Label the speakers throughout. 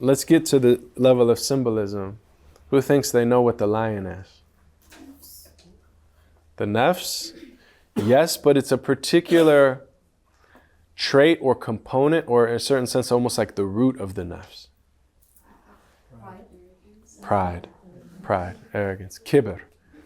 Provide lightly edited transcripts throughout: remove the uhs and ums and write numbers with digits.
Speaker 1: let's get to the level of symbolism. Who thinks they know what the lion is? The nafs? Yes, but it's a particular trait or component, or in a certain sense, almost like the root of the nafs. Pride, arrogance. Kibr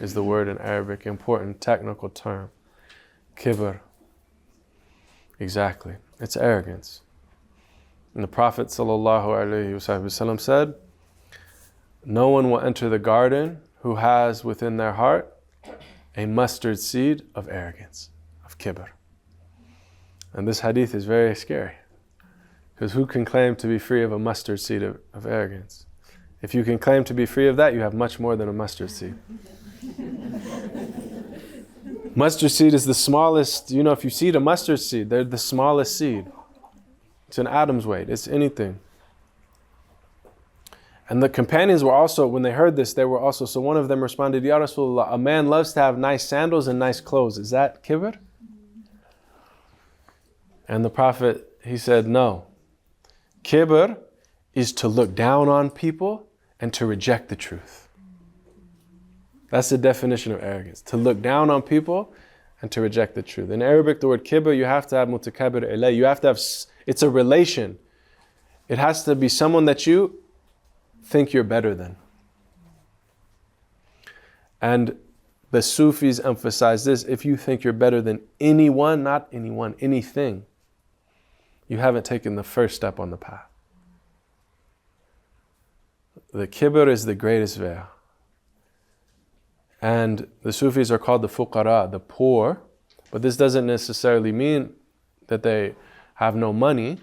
Speaker 1: is the word in Arabic, important technical term. Kibr. Exactly. It's arrogance. And the Prophet ﷺ said, no one will enter the garden who has within their heart a mustard seed of arrogance, of kibr. And this hadith is very scary, because who can claim to be free of a mustard seed of arrogance? If you can claim to be free of that, you have much more than a mustard seed. Mustard seed is the smallest, if you seed a mustard seed, they're the smallest seed. It's an atom's weight, it's anything. And the companions were also, when they heard this, so one of them responded, Ya Rasulullah, a man loves to have nice sandals and nice clothes. Is that kibr? And the Prophet, he said, no. Kibr is to look down on people and to reject the truth. That's the definition of arrogance. To look down on people and to reject the truth. In Arabic, the word kibr, you have to have mutakabir ilay. You have to have, it's a relation. It has to be someone that you think you're better than. And the Sufis emphasize this: if you think you're better than anyone, not anyone, anything, you haven't taken the first step on the path. The kibr is the greatest veil. And the Sufis are called the fuqara, the poor, but this doesn't necessarily mean that they have no money.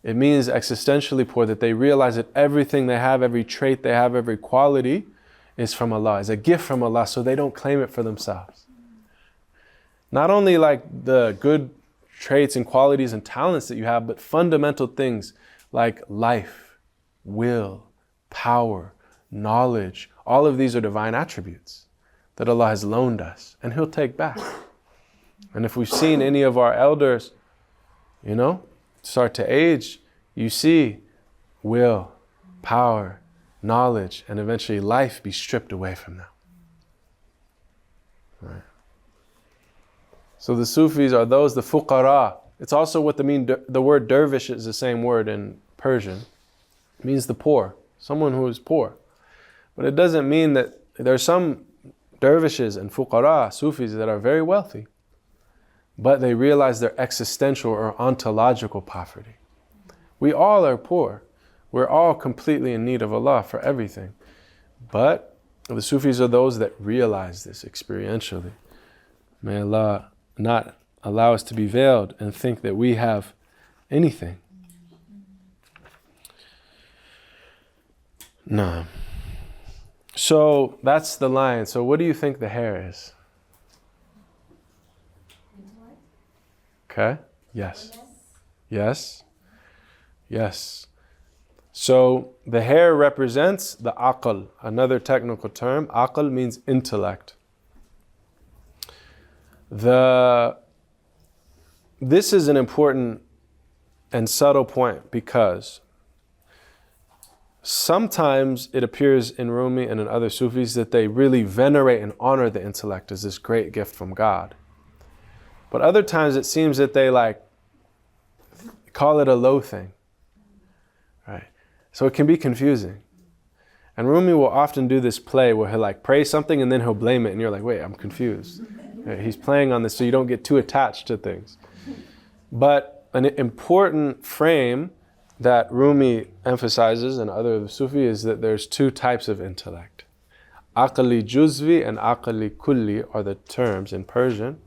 Speaker 1: It means existentially poor, that they realize that everything they have, every trait they have, every quality is from Allah, is a gift from Allah, so they don't claim it for themselves. Not only like the good traits and qualities and talents that you have, but fundamental things like life, will, power, knowledge. All of these are divine attributes that Allah has loaned us, and He'll take back. And if we've seen any of our elders, start to age, you see will, power, knowledge, and eventually life be stripped away from them. Right. So the Sufis are those, the fuqara. It's also what the word dervish is the same word in Persian. It means the poor, someone who is poor. But it doesn't mean that there are some dervishes and fuqara, Sufis, that are very wealthy, but they realize their existential or ontological poverty. We all are poor. We're all completely in need of Allah for everything. But the Sufis are those that realize this experientially. May Allah not allow us to be veiled and think that we have anything. No. So that's the lion. So what do you think the hare is? Okay. Yes. Yes. Yes. So the hare represents the aql, another technical term. Aql means intellect. This is an important and subtle point, because sometimes it appears in Rumi and in other Sufis that they really venerate and honor the intellect as this great gift from God. But other times it seems that they call it a low thing. Right? So it can be confusing. And Rumi will often do this play where he'll praise something and then he'll blame it, and you're like, wait, I'm confused. Right? He's playing on this so you don't get too attached to things. But an important frame that Rumi emphasizes, and other Sufi, is that there's two types of intellect. Aqli juzvi and aqli kulli are the terms in Persian,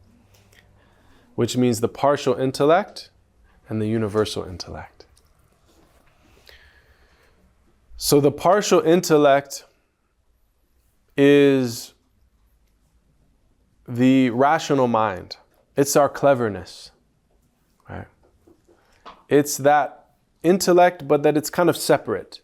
Speaker 1: which means the partial intellect and the universal intellect. So the partial intellect is the rational mind. It's our cleverness, right? It's that intellect, but that it's kind of separate.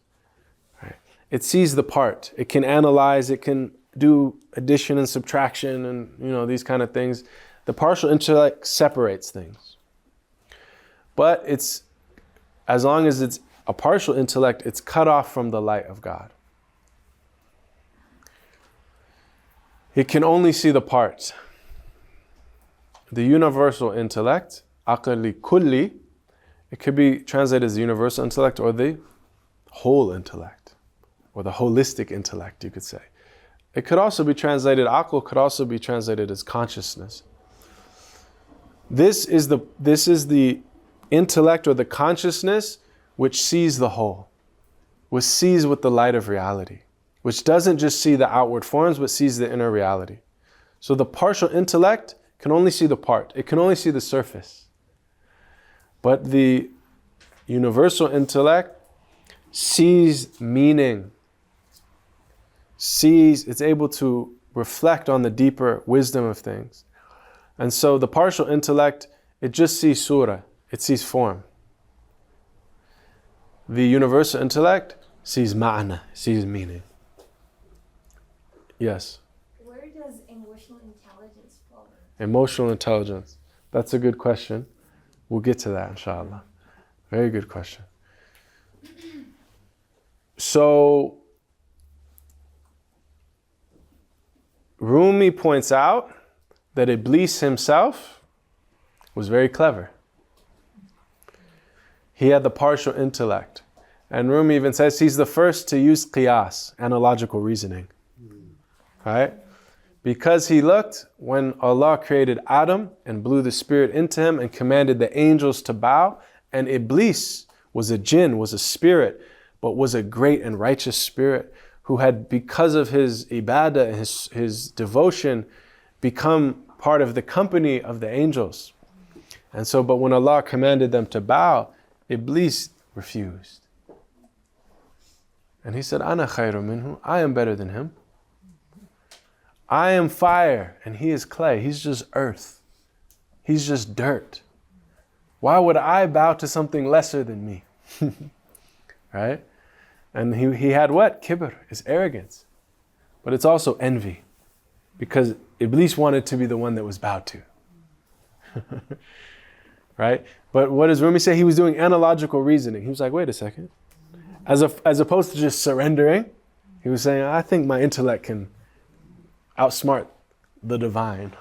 Speaker 1: Right? It sees the part. It can analyze. It can do addition and subtraction, and these kind of things. The partial intellect separates things. But it's, as long as it's a partial intellect, it's cut off from the light of God. It can only see the parts. The universal intellect, aqli kulli, it could be translated as the universal intellect or the whole intellect, or the holistic intellect, you could say. It could also be translated, aql could also be translated as consciousness. This is the intellect or the consciousness which sees the whole, which sees with the light of reality, which doesn't just see the outward forms, but sees the inner reality. So the partial intellect can only see the part. It can only see the surface. But the universal intellect sees meaning, it's able to reflect on the deeper wisdom of things. And so the partial intellect, it just sees surah, it sees form. The universal intellect sees ma'na, sees meaning. Yes?
Speaker 2: Where does emotional intelligence fall?
Speaker 1: Emotional intelligence. That's a good question. We'll get to that, inshallah. Very good question. So, Rumi points out that Iblis himself was very clever. He had the partial intellect. And Rumi even says he's the first to use qiyas, analogical reasoning. Right? Because he looked when Allah created Adam and blew the spirit into him and commanded the angels to bow, and Iblis was a jinn, was a spirit, but was a great and righteous spirit who had, because of his ibadah, his devotion, become part of the company of the angels. And so, but when Allah commanded them to bow, Iblis refused. And he said, Ana khayru minhu, I am better than him. I am fire and he is clay. He's just earth. He's just dirt. Why would I bow to something lesser than me? Right? And he had what? Kibr, is arrogance. But it's also envy. Because Iblis wanted to be the one that was bowed to. Right? But what does Rumi say? He was doing analogical reasoning. He was like, wait a second. As opposed to just surrendering, he was saying, I think my intellect can outsmart the divine.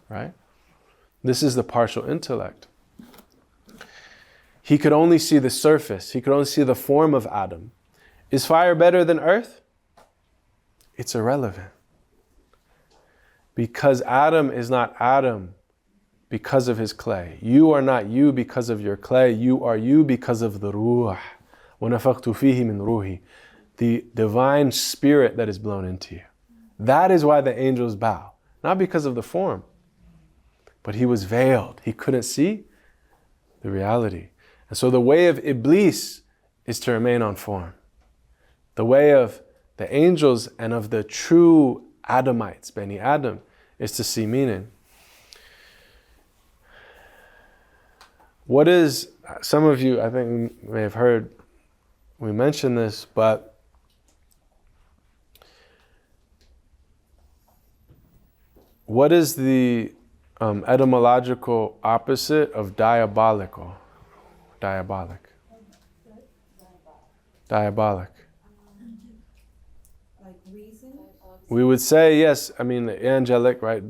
Speaker 1: Right? This is the partial intellect. He could only see the surface. He could only see the form of Adam. Is fire better than earth? It's irrelevant. Because Adam is not Adam because of his clay. You are not you because of your clay. You are you because of the ruh. وَنَفَخْتُ فِيهِ مِنْ رُوحِ. The divine spirit that is blown into you. That is why the angels bow. Not because of the form. But he was veiled. He couldn't see the reality. And so the way of Iblis is to remain on form. The way of the angels and of the true Adamites, Bani Adam, is to see meaning. What is, some of you, I think, may have heard we mentioned this, but what is the etymological opposite of diabolical? Diabolic. Diabolic.
Speaker 2: Like reason?
Speaker 1: We would say, yes, I mean, the angelic, right?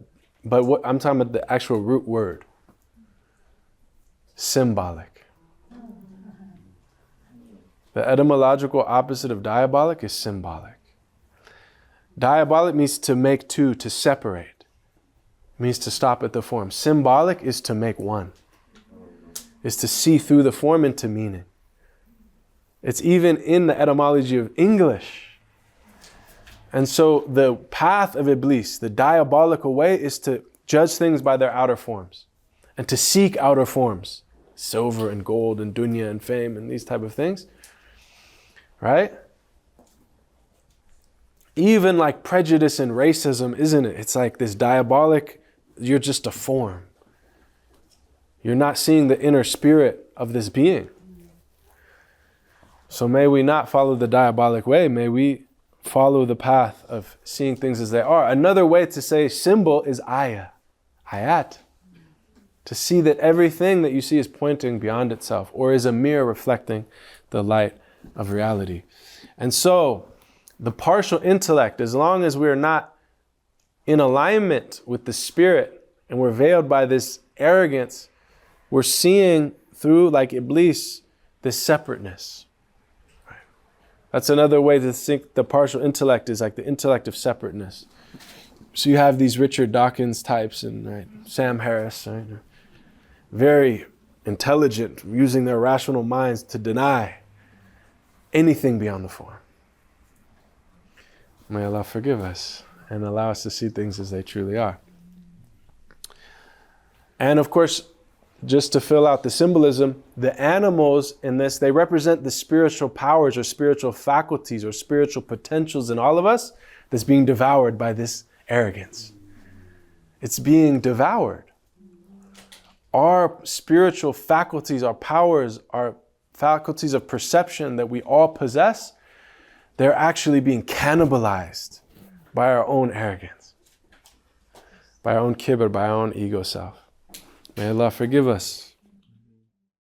Speaker 1: But what I'm talking about the actual root word. Symbolic. The etymological opposite of diabolic is symbolic. Diabolic means to make two, to separate. It means to stop at the form. Symbolic is to make one. Is to see through the form into meaning. It's even in the etymology of English. And so the path of Iblis, the diabolical way, is to judge things by their outer forms and to seek outer forms, silver and gold and dunya and fame and these type of things, right? Even like prejudice and racism, isn't it? It's like this diabolic, you're just a form. You're not seeing the inner spirit of this being. So may we not follow the diabolic way. May we follow the path of seeing things as they are. Another way to say symbol is ayat. To see that everything that you see is pointing beyond itself or is a mirror reflecting the light of reality. And so, the partial intellect, as long as we're not in alignment with the Spirit and we're veiled by this arrogance, we're seeing through, like Iblis, this separateness. Right? That's another way to think the partial intellect is like the intellect of separateness. So you have these Richard Dawkins types and right, Sam Harris, right? Very intelligent, using their rational minds to deny anything beyond the form. May Allah forgive us and allow us to see things as they truly are. And of course, just to fill out the symbolism, the animals in this, they represent the spiritual powers or spiritual faculties or spiritual potentials in all of us that's being devoured by this arrogance. It's being devoured. Our spiritual faculties, our powers, our faculties of perception that we all possess, they're actually being cannibalized by our own arrogance, by our own kibr, by our own ego self. May Allah forgive us.